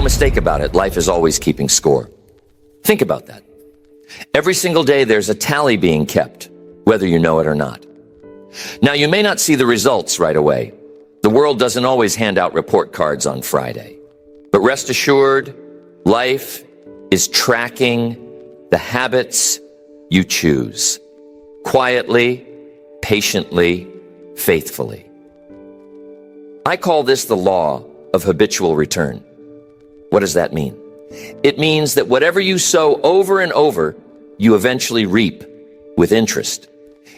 no mistake about it, life is always keeping score. Think about that. Every single day there's a tally being kept, whether you know it or not. Now, you may not see the results right away. The world doesn't always hand out report cards on Friday. But rest assured, life is tracking the habits you choose, quietly, patiently, faithfully. I call this the law of habitual return. What does that mean? It means that whatever you sow over and over, you eventually reap with interest.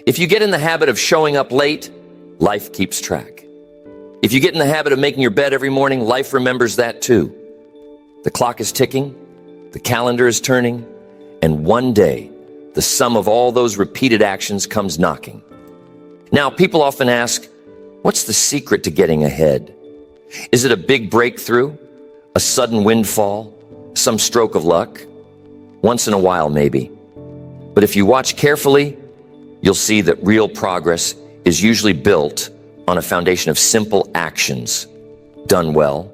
If you get in the habit of showing up late, life keeps track. If you get in the habit of making your bed every morning, life remembers that too. The clock is ticking, the calendar is turning, and one day, the sum of all those repeated actions comes knocking. Now, people often ask, what's the secret to getting ahead? Is it a big breakthrough? A sudden windfall? Some stroke of luck? Once in a while, maybe. But if you watch carefully, you'll see that real progress is usually built on a foundation of simple actions, done well,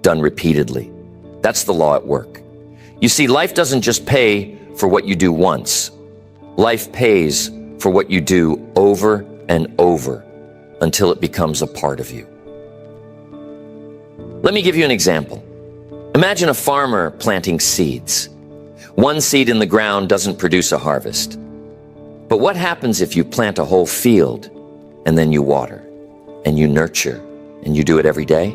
done repeatedly. That's the law at work. You see, life doesn't just pay for what you do once. Life pays for what you do over and over until it becomes a part of you. Let me give you an example. Imagine a farmer planting seeds. One seed in the ground doesn't produce a harvest. But what happens if you plant a whole field and then you water and you nurture and you do it every day?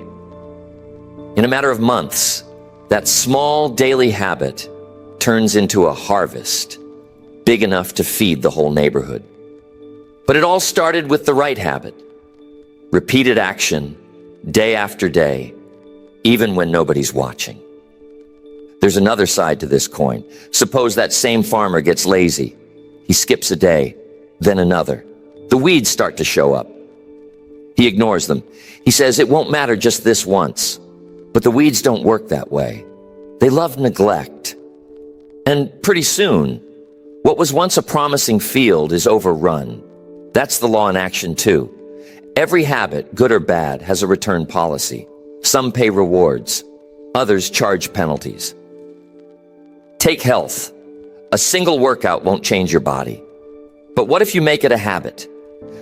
In a matter of months, that small daily habit turns into a harvest big enough to feed the whole neighborhood. But it all started with the right habit. Repeated action, day after day, even when nobody's watching. There's another side to this coin. Suppose that same farmer gets lazy. He skips a day, then another. The weeds start to show up. He ignores them. He says it won't matter just this once. But the weeds don't work that way. They love neglect. And pretty soon, what was once a promising field is overrun. That's the law in action too. Every habit, good or bad, has a return policy. Some pay rewards, others charge penalties. Take health. A single workout won't change your body. But what if you make it a habit?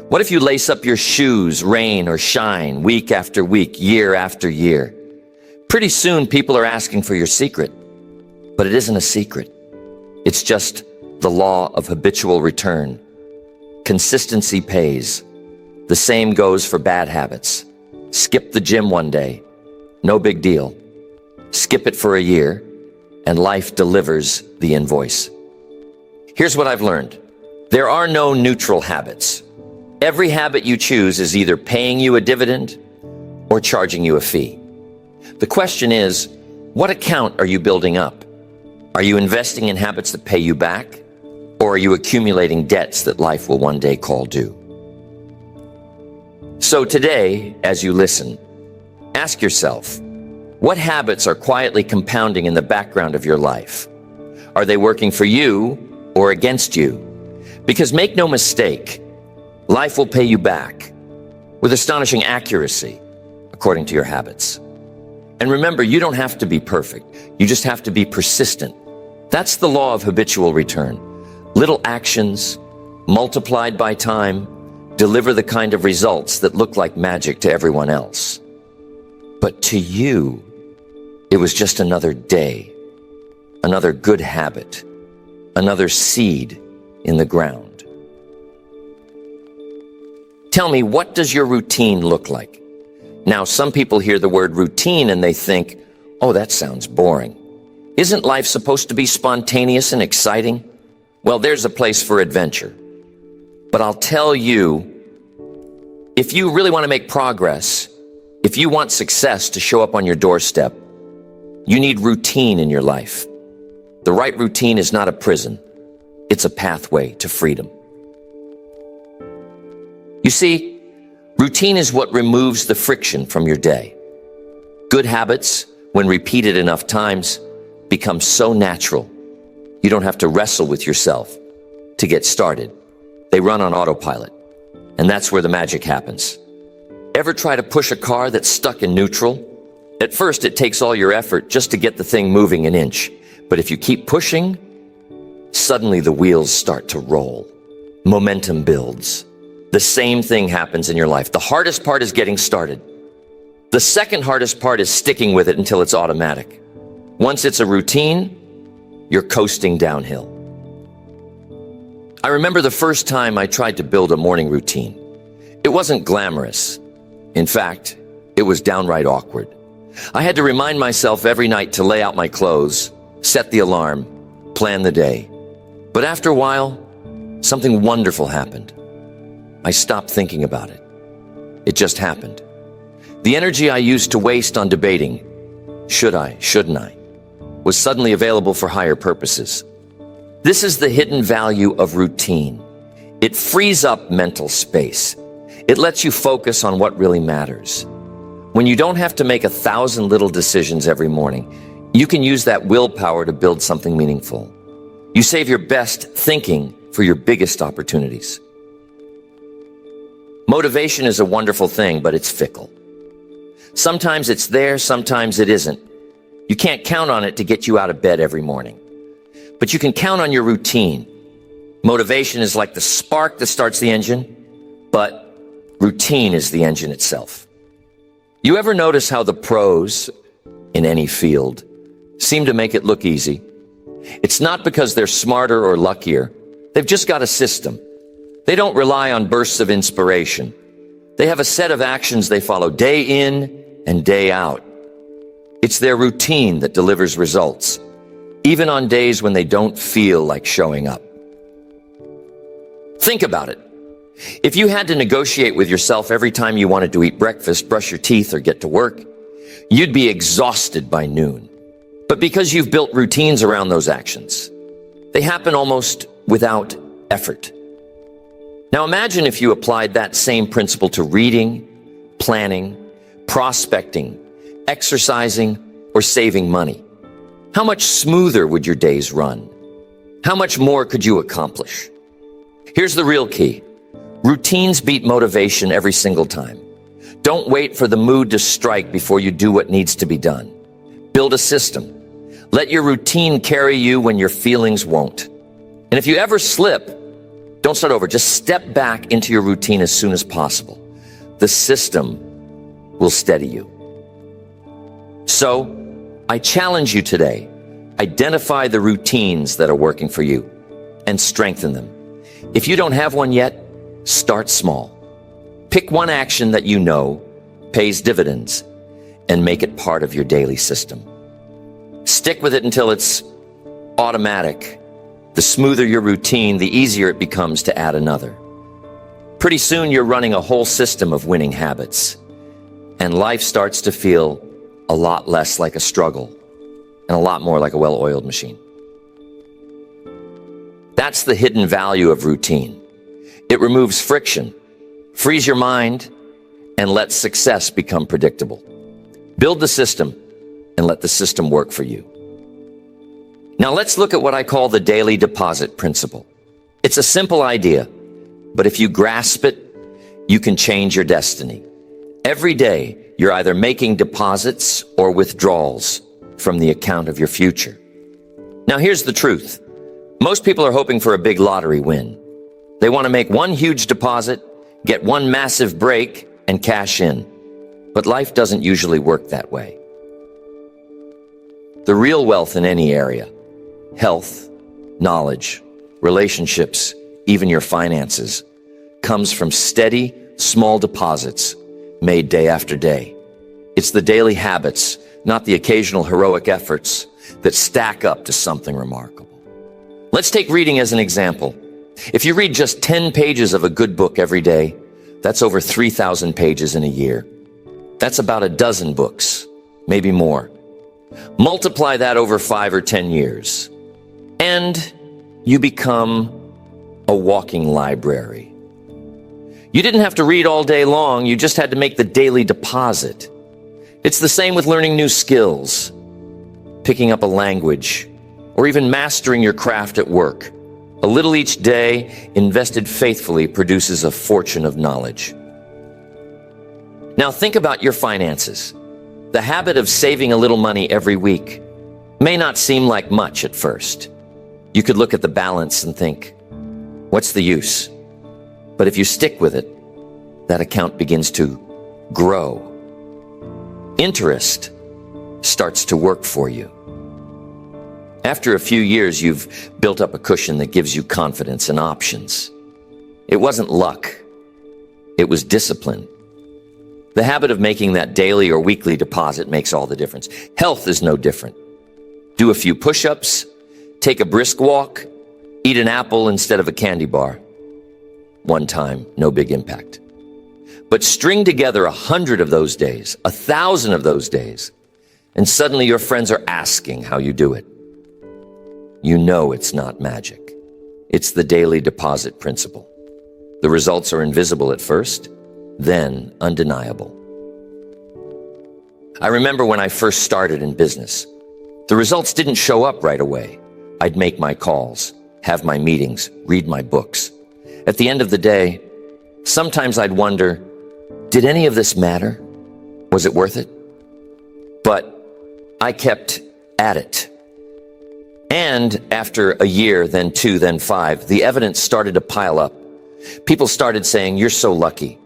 What if you lace up your shoes, rain or shine, week after week, year after year? Pretty soon people are asking for your secret. But it isn't a secret. It's just the law of habitual return. Consistency pays. The same goes for bad habits. Skip the gym one day. No big deal. Skip it for a year, and life delivers the invoice. Here's what I've learned. There are no neutral habits. Every habit you choose is either paying you a dividend or charging you a fee. The question is, what account are you building up? Are you investing in habits that pay you back, or are you accumulating debts that life will one day call due? So today, as you listen, ask yourself, what habits are quietly compounding in the background of your life? Are they working for you or against you? Because make no mistake, life will pay you back with astonishing accuracy according to your habits. And remember, you don't have to be perfect. You just have to be persistent. That's the law of habitual return. Little actions, multiplied by time, deliver the kind of results that look like magic to everyone else. But to you, it was just another day, another good habit, another seed in the ground. Tell me, what does your routine look like? Now, some people hear the word routine and they think, oh, that sounds boring. Isn't life supposed to be spontaneous and exciting? Well, there's a place for adventure. But I'll tell you, if you really want to make progress, if you want success to show up on your doorstep, you need routine in your life. The right routine is not a prison. It's a pathway to freedom. You see, routine is what removes the friction from your day. Good habits, when repeated enough times, become so natural. You don't have to wrestle with yourself to get started. They run on autopilot, and that's where the magic happens. Ever try to push a car that's stuck in neutral? At first, it takes all your effort just to get the thing moving an inch. But if you keep pushing, suddenly the wheels start to roll. Momentum builds. The same thing happens in your life. The hardest part is getting started. The second hardest part is sticking with it until it's automatic. Once it's a routine, you're coasting downhill. I remember the first time I tried to build a morning routine. It wasn't glamorous. In fact, it was downright awkward. I had to remind myself every night to lay out my clothes, set the alarm, plan the day. But after a while, something wonderful happened. I stopped thinking about it. It just happened. The energy I used to waste on debating, should I, shouldn't I, was suddenly available for higher purposes. This is the hidden value of routine. It frees up mental space. It lets you focus on what really matters. When you don't have to make 1,000 little decisions every morning, you can use that willpower to build something meaningful. You save your best thinking for your biggest opportunities. Motivation is a wonderful thing, but it's fickle. Sometimes it's there, sometimes it isn't. You can't count on it to get you out of bed every morning. But you can count on your routine. Motivation is like the spark that starts the engine, but routine is the engine itself. You ever notice how the pros in any field seem to make it look easy? It's not because they're smarter or luckier. They've just got a system. They don't rely on bursts of inspiration. They have a set of actions they follow day in and day out. It's their routine that delivers results, even on days when they don't feel like showing up. Think about it. If you had to negotiate with yourself every time you wanted to eat breakfast, brush your teeth, or get to work, you'd be exhausted by noon. But because you've built routines around those actions, they happen almost without effort. Now imagine if you applied that same principle to reading, planning, prospecting, exercising, or saving money. How much smoother would your days run? How much more could you accomplish? Here's the real key. Routines beat motivation every single time. Don't wait for the mood to strike before you do what needs to be done. Build a system. Let your routine carry you when your feelings won't. And if you ever slip, don't start over. Just step back into your routine as soon as possible. The system will steady you. So, I challenge you today. Identify the routines that are working for you and strengthen them. If you don't have one yet, start small. Pick one action that you know pays dividends and make it part of your daily system. Stick with it until it's automatic. The smoother your routine, the easier it becomes to add another. Pretty soon you're running a whole system of winning habits, and life starts to feel a lot less like a struggle and a lot more like a well-oiled machine. That's the hidden value of routine. It removes friction, frees your mind, and lets success become predictable. Build the system and let the system work for you. Now let's look at what I call the daily deposit principle. It's a simple idea, but if you grasp it, you can change your destiny. Every day, you're either making deposits or withdrawals from the account of your future. Now here's the truth. Most people are hoping for a big lottery win. They want to make one huge deposit, get one massive break, and cash in. But life doesn't usually work that way. The real wealth in any area, health, knowledge, relationships, even your finances, comes from steady, small deposits made day after day. It's the daily habits, not the occasional heroic efforts, that stack up to something remarkable. Let's take reading as an example. If you read just 10 pages of a good book every day, that's over 3,000 pages in a year. That's about a dozen books, maybe more. Multiply that over 5 or 10 years, and you become a walking library. You didn't have to read all day long, you just had to make the daily deposit. It's the same with learning new skills, picking up a language, or even mastering your craft at work. A little each day, invested faithfully, produces a fortune of knowledge. Now think about your finances. The habit of saving a little money every week may not seem like much at first. You could look at the balance and think, what's the use? But if you stick with it, that account begins to grow. Interest starts to work for you. After a few years, you've built up a cushion that gives you confidence and options. It wasn't luck. It was discipline. The habit of making that daily or weekly deposit makes all the difference. Health is no different. Do a few push-ups, take a brisk walk, eat an apple instead of a candy bar. One time, no big impact. But string together 100 of those days, 1,000 of those days, and suddenly your friends are asking how you do it. You know it's not magic. It's the daily deposit principle. The results are invisible at first, then undeniable. I remember when I first started in business, the results didn't show up right away. I'd make my calls, have my meetings, read my books. At the end of the day, sometimes I'd wonder, did any of this matter? Was it worth it? But I kept at it. And after a year, then 2, then 5, the evidence started to pile up. People started saying, you're so lucky.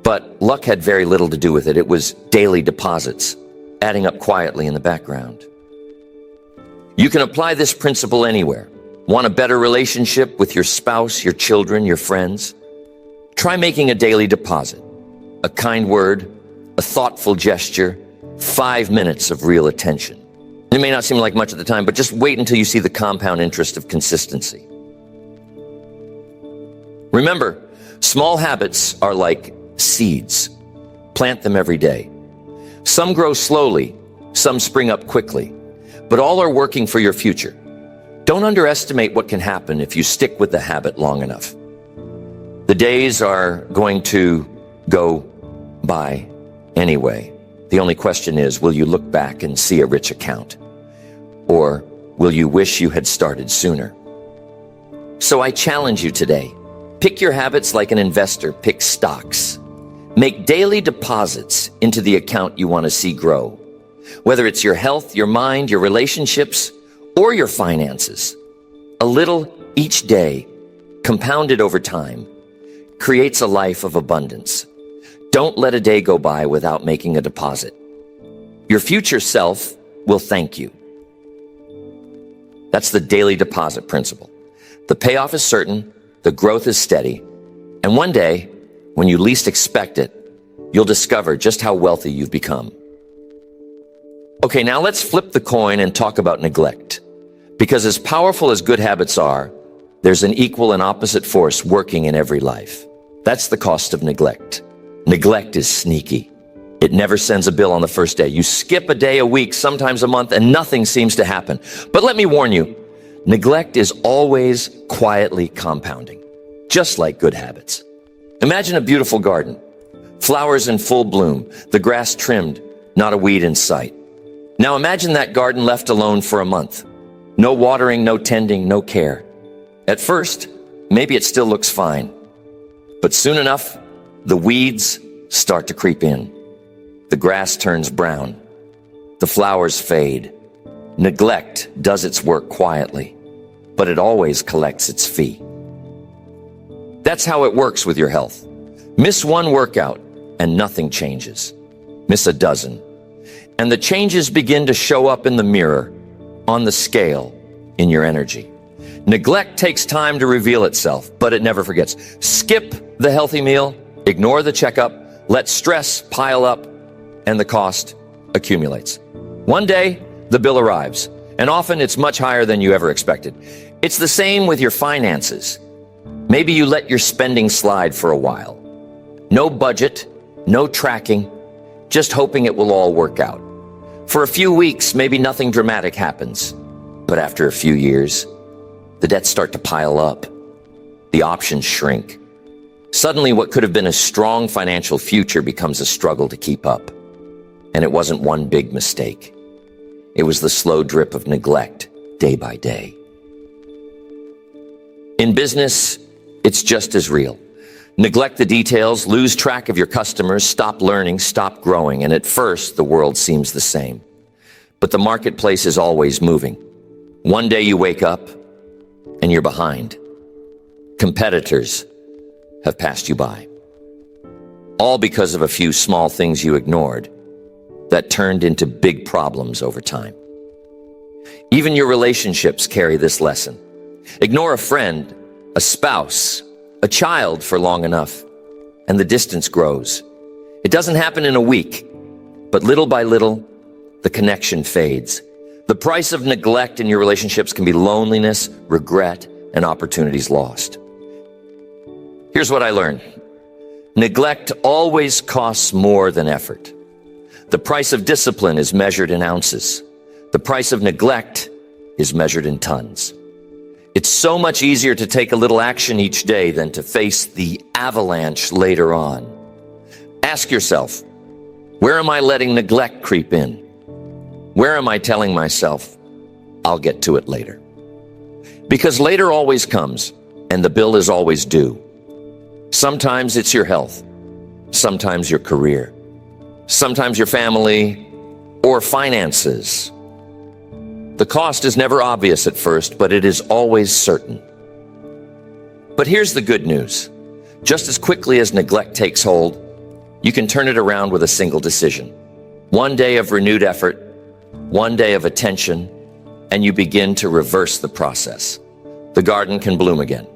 But luck had very little to do with it. It was daily deposits, adding up quietly in the background. You can apply this principle anywhere. Want a better relationship with your spouse, your children, your friends? Try making a daily deposit. A kind word, a thoughtful gesture, 5 minutes of real attention. It may not seem like much at the time, but just wait until you see the compound interest of consistency. Remember, small habits are like seeds. Plant them every day. Some grow slowly, some spring up quickly, but all are working for your future. Don't underestimate what can happen if you stick with the habit long enough. The days are going to go by anyway. The only question is, will you look back and see a rich account? Or will you wish you had started sooner? So I challenge you today. Pick your habits like an investor picks stocks. Make daily deposits into the account you want to see grow. Whether it's your health, your mind, your relationships, or your finances. A little each day, compounded over time, creates a life of abundance. Don't let a day go by without making a deposit. Your future self will thank you. That's the daily deposit principle. The payoff is certain, the growth is steady, and one day, when you least expect it, you'll discover just how wealthy you've become. Okay, now let's flip the coin and talk about neglect. Because as powerful as good habits are, there's an equal and opposite force working in every life. That's the cost of neglect. Neglect is sneaky. It never sends a bill on the first day. You skip a day, a week, sometimes a month, and nothing seems to happen. But let me warn you, neglect is always quietly compounding, just like good habits. Imagine a beautiful garden, flowers in full bloom, the grass trimmed, not a weed in sight. Now imagine that garden left alone for a month. No watering, no tending, no care. At first, maybe it still looks fine. But soon enough, the weeds start to creep in. The grass turns brown. The flowers fade. Neglect does its work quietly, but it always collects its fee. That's how it works with your health. Miss one workout and nothing changes. Miss a dozen, and the changes begin to show up in the mirror, on the scale, in your energy. Neglect takes time to reveal itself, but it never forgets. Skip the healthy meal, ignore the checkup, let stress pile up, and the cost accumulates. One day, the bill arrives, and often it's much higher than you ever expected. It's the same with your finances. Maybe you let your spending slide for a while. No budget, no tracking, just hoping it will all work out. For a few weeks, maybe nothing dramatic happens. But after a few years, the debts start to pile up. The options shrink. Suddenly, what could have been a strong financial future becomes a struggle to keep up. And it wasn't one big mistake. It was the slow drip of neglect, day by day. In business, it's just as real. Neglect the details, lose track of your customers, stop learning, stop growing, and at first the world seems the same. But the marketplace is always moving. One day you wake up and you're behind. Competitors have passed you by. All because of a few small things you ignored that turned into big problems over time. Even your relationships carry this lesson. Ignore a friend, a spouse, a child for long enough, and the distance grows. It doesn't happen in a week, but little by little, the connection fades. The price of neglect in your relationships can be loneliness, regret, and opportunities lost. Here's what I learned. Neglect always costs more than effort. The price of discipline is measured in ounces. The price of neglect is measured in tons. It's so much easier to take a little action each day than to face the avalanche later on. Ask yourself, where am I letting neglect creep in? Where am I telling myself, I'll get to it later? Because later always comes, and the bill is always due. Sometimes it's your health, sometimes your career, sometimes your family, or finances. The cost is never obvious at first, but it is always certain. But here's the good news. Just as quickly as neglect takes hold, you can turn it around with a single decision. One day of renewed effort, one day of attention, and you begin to reverse the process. The garden can bloom again.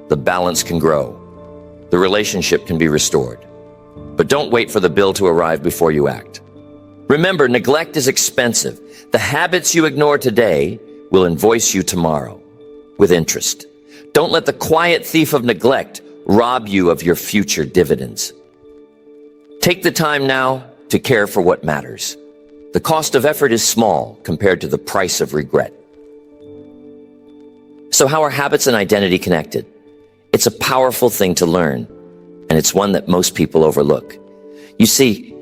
The balance can grow. The relationship can be restored. But don't wait for the bill to arrive before you act. Remember, neglect is expensive. The habits you ignore today will invoice you tomorrow with interest. Don't let the quiet thief of neglect rob you of your future dividends. Take the time now to care for what matters. The cost of effort is small compared to the price of regret. So how are habits and identity connected? It's a powerful thing to learn, and it's one that most people overlook. You see,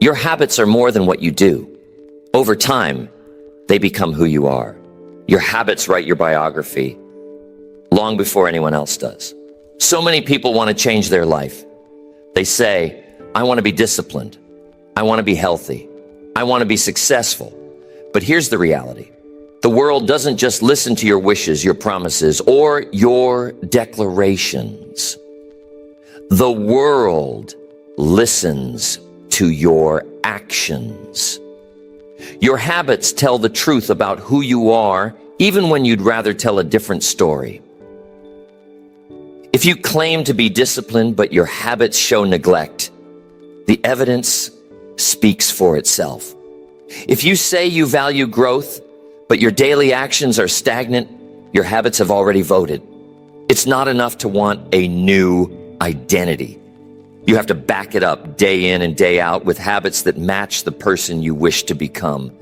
your habits are more than what you do. Over time, they become who you are. Your habits write your biography long before anyone else does. So many people want to change their life. They say, I want to be disciplined. I want to be healthy. I want to be successful. But here's the reality. The world doesn't just listen to your wishes, your promises, or your declarations. The world listens to your actions. Your habits tell the truth about who you are, even when you'd rather tell a different story. If you claim to be disciplined, but your habits show neglect, the evidence speaks for itself. If you say you value growth, but your daily actions are stagnant, your habits have already voted. It's not enough to want a new identity. You have to back it up day in and day out with habits that match the person you wish to become.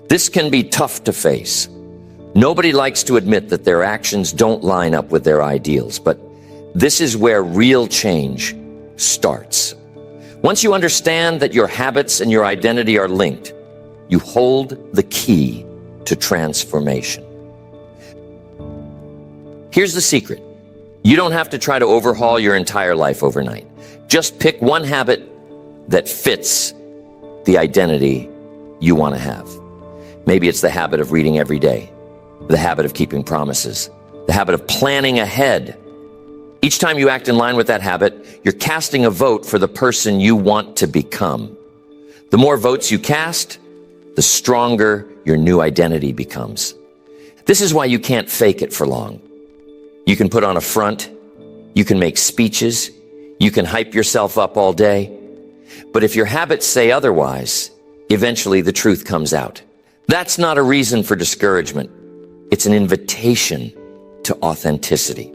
This can be tough to face. Nobody likes to admit that their actions don't line up with their ideals, but this is where real change starts. Once you understand that your habits and your identity are linked, you hold the key to transformation. Here's the secret. You don't have to try to overhaul your entire life overnight. Just pick one habit that fits the identity you want to have. Maybe it's the habit of reading every day, the habit of keeping promises, the habit of planning ahead. Each time you act in line with that habit, you're casting a vote for the person you want to become. The more votes you cast, the stronger your new identity becomes. This is why you can't fake it for long. You can put on a front, you can make speeches, you can hype yourself up all day. But if your habits say otherwise, eventually the truth comes out. That's not a reason for discouragement. It's an invitation to authenticity.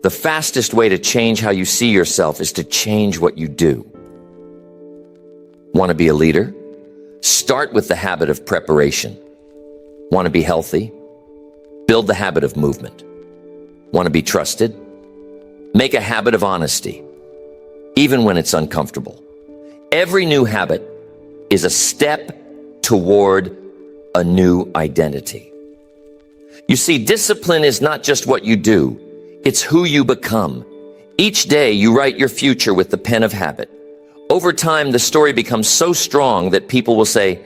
The fastest way to change how you see yourself is to change what you do. Want to be a leader? Start with the habit of preparation. Want to be healthy? Build the habit of movement. Want to be trusted? Make a habit of honesty, even when it's uncomfortable. Every new habit is a step toward a new identity. You see, discipline is not just what you do, it's who you become. Each day you write your future with the pen of habit. Over time, the story becomes so strong that people will say,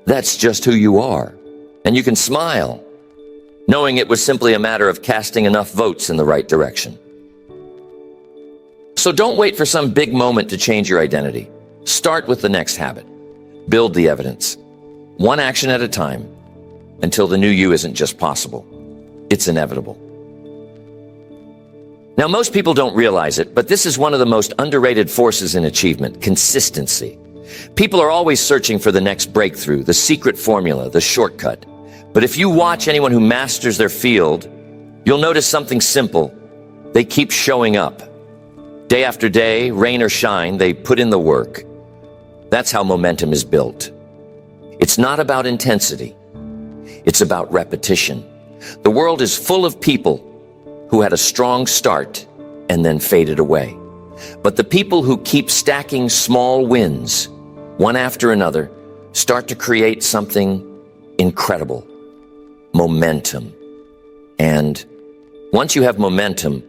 "That's just who you are." And you can smile, knowing it was simply a matter of casting enough votes in the right direction. So don't wait for some big moment to change your identity. Start with the next habit. Build the evidence, one action at a time, until the new you isn't just possible, it's inevitable. Now, most people don't realize it, but this is one of the most underrated forces in achievement: consistency. People are always searching for the next breakthrough, the secret formula, the shortcut. But if you watch anyone who masters their field, you'll notice something simple. They keep showing up. Day after day, rain or shine, they put in the work. That's how momentum is built. It's not about intensity. It's about repetition. The world is full of people who had a strong start and then faded away. But the people who keep stacking small wins, one after another, start to create something incredible: momentum. And once you have momentum,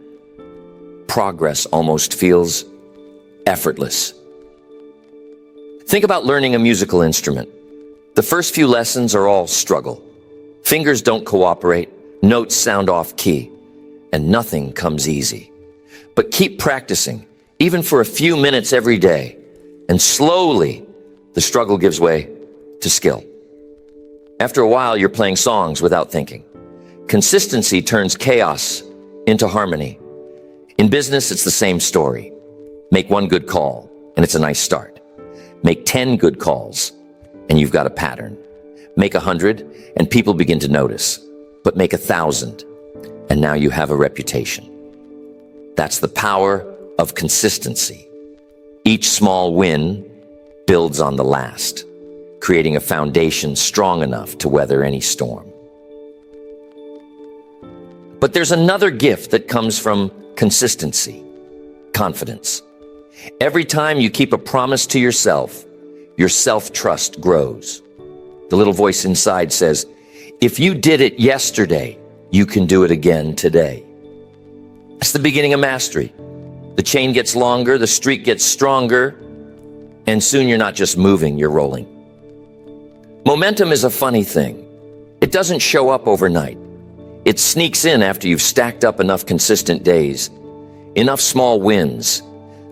progress almost feels effortless. Think about learning a musical instrument. The first few lessons are all struggle. Fingers don't cooperate, notes sound off key, and nothing comes easy. But keep practicing, even for a few minutes every day, and slowly the struggle gives way to skill. After a while, you're playing songs without thinking. Consistency turns chaos into harmony. In business, it's the same story. Make one good call, and it's a nice start. Make 10 good calls, and you've got a pattern. Make 100, and people begin to notice. But make 1,000, and now you have a reputation. That's the power of consistency. Each small win builds on the last, creating a foundation strong enough to weather any storm. But there's another gift that comes from consistency: confidence. Every time you keep a promise to yourself, your self-trust grows. The little voice inside says, "If you did it yesterday, you can do it again today." That's the beginning of mastery. The chain gets longer, the streak gets stronger, and soon you're not just moving, you're rolling. Momentum is a funny thing. It doesn't show up overnight. It sneaks in after you've stacked up enough consistent days, enough small wins,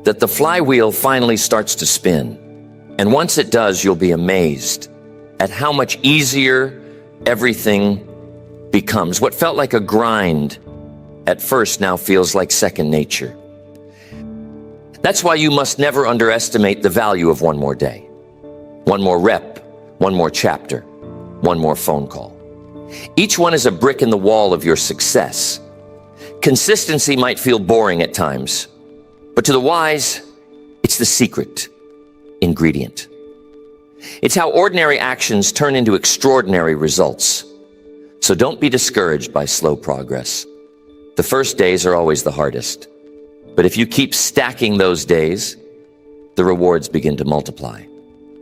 that the flywheel finally starts to spin. And once it does, you'll be amazed at how much easier everything becomes. What felt like a grind at first now feels like second nature. That's why you must never underestimate the value of one more day, one more rep, one more chapter, one more phone call. Each one is a brick in the wall of your success. Consistency might feel boring at times, but to the wise, it's the secret ingredient. It's how ordinary actions turn into extraordinary results. So don't be discouraged by slow progress. The first days are always the hardest. But if you keep stacking those days, the rewards begin to multiply.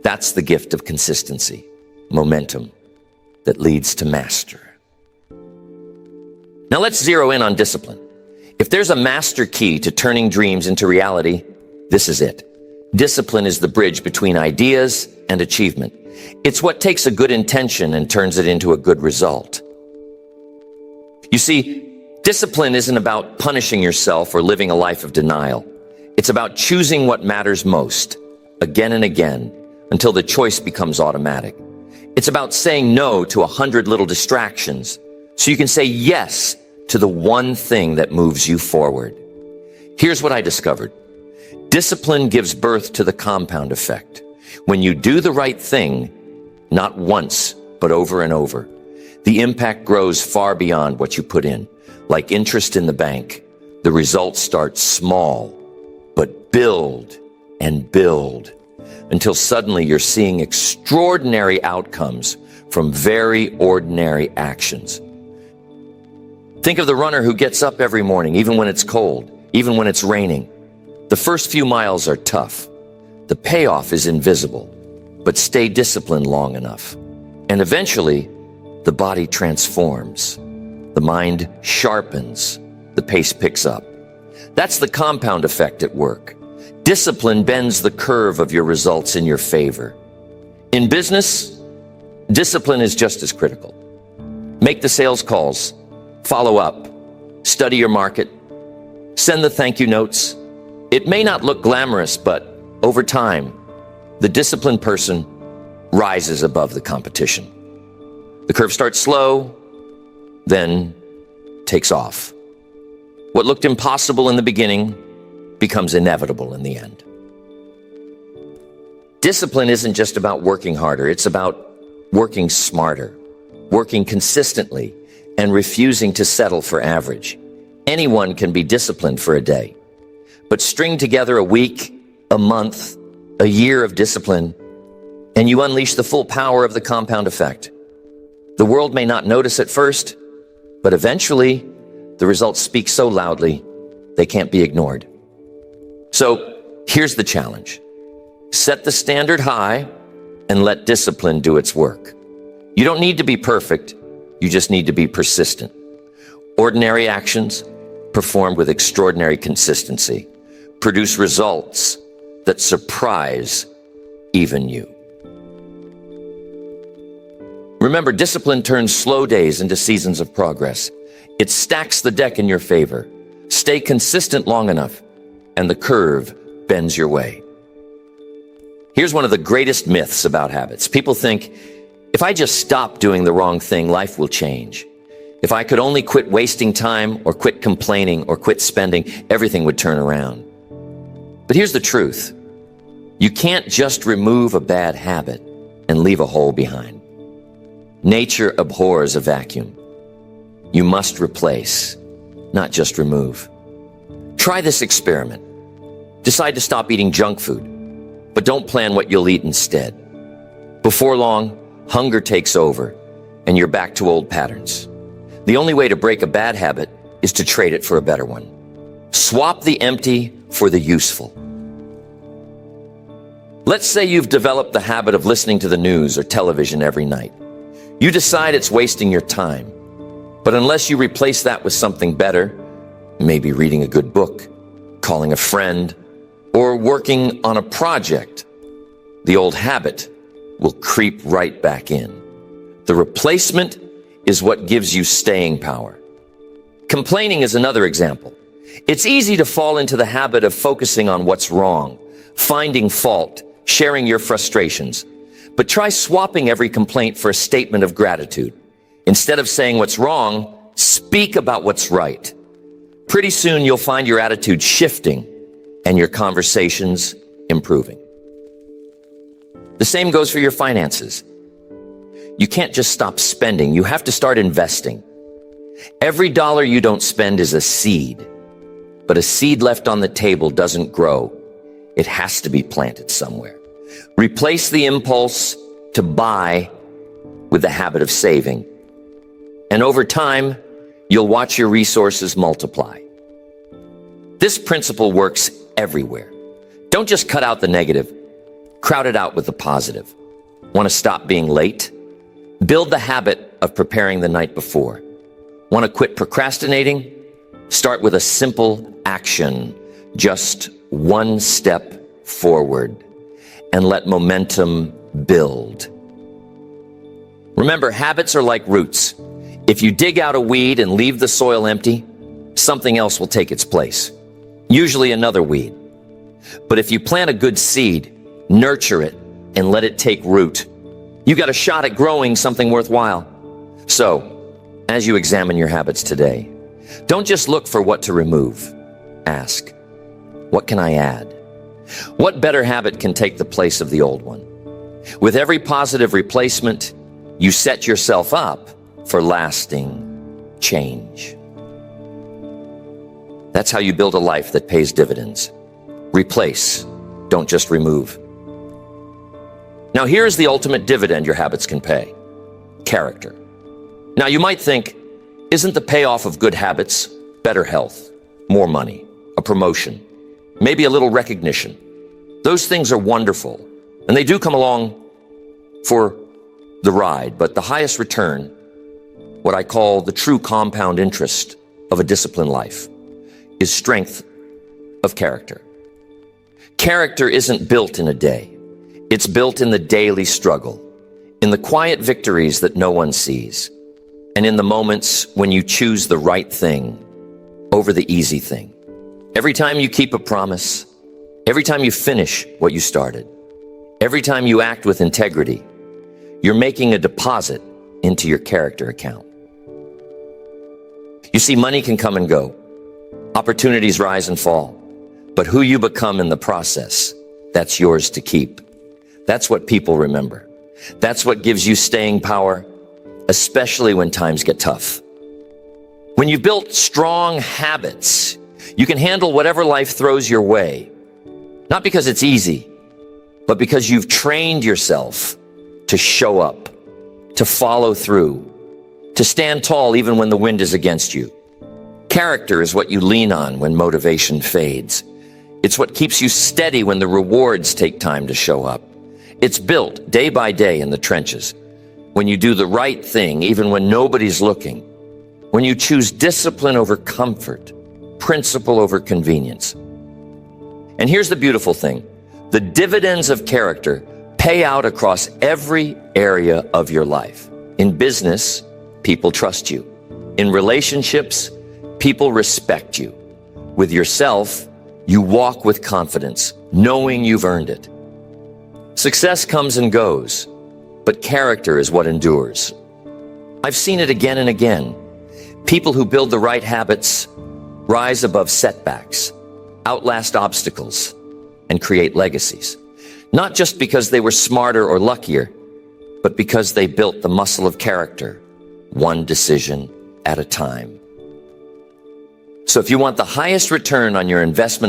That's the gift of consistency, momentum that leads to master. Now let's zero in on discipline. If there's a master key to turning dreams into reality, this is it. Discipline is the bridge between ideas and achievement. It's what takes a good intention and turns it into a good result. You see, discipline isn't about punishing yourself or living a life of denial. It's about choosing what matters most, again and again, until the choice becomes automatic. It's about saying no to 100 little distractions, so you can say yes to the one thing that moves you forward. Here's what I discovered. Discipline gives birth to the compound effect. When you do the right thing, not once, but over and over, the impact grows far beyond what you put in. Like interest in the bank, the results start small, but build and build until suddenly you're seeing extraordinary outcomes from very ordinary actions. Think of the runner who gets up every morning, even when it's cold, even when it's raining. The first few miles are tough. The payoff is invisible, but stay disciplined long enough. And eventually, the body transforms. The mind sharpens. The pace picks up. That's the compound effect at work. Discipline bends the curve of your results in your favor. In business, discipline is just as critical. Make the sales calls, follow up, study your market, send the thank you notes. It may not look glamorous, but over time, the disciplined person rises above the competition. The curve starts slow, then takes off. What looked impossible in the beginning becomes inevitable in the end. Discipline isn't just about working harder, it's about working smarter, working consistently, and refusing to settle for average. Anyone can be disciplined for a day, but string together a week, a month, a year of discipline, and you unleash the full power of the compound effect. The world may not notice at first, but eventually the results speak so loudly they can't be ignored. So here's the challenge. Set the standard high and let discipline do its work. You don't need to be perfect, you just need to be persistent. Ordinary actions performed with extraordinary consistency produce results that surprise even you. Remember, discipline turns slow days into seasons of progress. It stacks the deck in your favor. Stay consistent long enough, and the curve bends your way. Here's one of the greatest myths about habits. People think, if I just stop doing the wrong thing, life will change. If I could only quit wasting time or quit complaining or quit spending, everything would turn around. But here's the truth. You can't just remove a bad habit and leave a hole behind. Nature abhors a vacuum. You must replace, not just remove. Try this experiment. Decide to stop eating junk food, but don't plan what you'll eat instead. Before long, hunger takes over, and you're back to old patterns. The only way to break a bad habit is to trade it for a better one. Swap the empty for the useful. Let's say you've developed the habit of listening to the news or television every night. You decide it's wasting your time. But unless you replace that with something better, maybe reading a good book, calling a friend, or working on a project, the old habit will creep right back in. The replacement is what gives you staying power. Complaining is another example. It's easy to fall into the habit of focusing on what's wrong, finding fault, sharing your frustrations. But try swapping every complaint for a statement of gratitude. Instead of saying what's wrong, speak about what's right. Pretty soon you'll find your attitude shifting and your conversations improving. The same goes for your finances. You can't just stop spending, you have to start investing. Every dollar you don't spend is a seed, but a seed left on the table doesn't grow. It has to be planted somewhere. Replace the impulse to buy with the habit of saving. And over time, you'll watch your resources multiply. This principle works everywhere. Don't just cut out the negative, crowd it out with the positive. Want to stop being late? Build the habit of preparing the night before. Want to quit procrastinating? Start with a simple action, just one step forward, and let momentum build. Remember, habits are like roots. If you dig out a weed and leave the soil empty, something else will take its place, usually another weed. But if you plant a good seed, nurture it, and let it take root, you got a shot at growing something worthwhile. So, as you examine your habits today, don't just look for what to remove. Ask, what can I add? What better habit can take the place of the old one? With every positive replacement, you set yourself up for lasting change. That's how you build a life that pays dividends. Replace, don't just remove. Now here's the ultimate dividend your habits can pay: character. Now you might think, isn't the payoff of good habits better health, more money, a promotion, maybe a little recognition? Those things are wonderful, and they do come along for the ride, but the highest return, what I call the true compound interest of a disciplined life, is strength of character. Character isn't built in a day. It's built in the daily struggle, in the quiet victories that no one sees, and in the moments when you choose the right thing over the easy thing. Every time you keep a promise, every time you finish what you started, every time you act with integrity, you're making a deposit into your character account. You see, money can come and go. Opportunities rise and fall. But who you become in the process, that's yours to keep. That's what people remember. That's what gives you staying power, especially when times get tough. When you've built strong habits, you can handle whatever life throws your way. Not because it's easy, but because you've trained yourself to show up, to follow through, to stand tall even when the wind is against you. Character is what you lean on when motivation fades. It's what keeps you steady when the rewards take time to show up. It's built day by day in the trenches. When you do the right thing, even when nobody's looking. When you choose discipline over comfort, principle over convenience. And here's the beautiful thing. The dividends of character pay out across every area of your life. In business, people trust you. In relationships, people respect you. With yourself, you walk with confidence, knowing you've earned it. Success comes and goes, but character is what endures. I've seen it again and again. People who build the right habits rise above setbacks, outlast obstacles, and create legacies. Not just because they were smarter or luckier, but because they built the muscle of character, one decision at a time. So if you want the highest return on your investment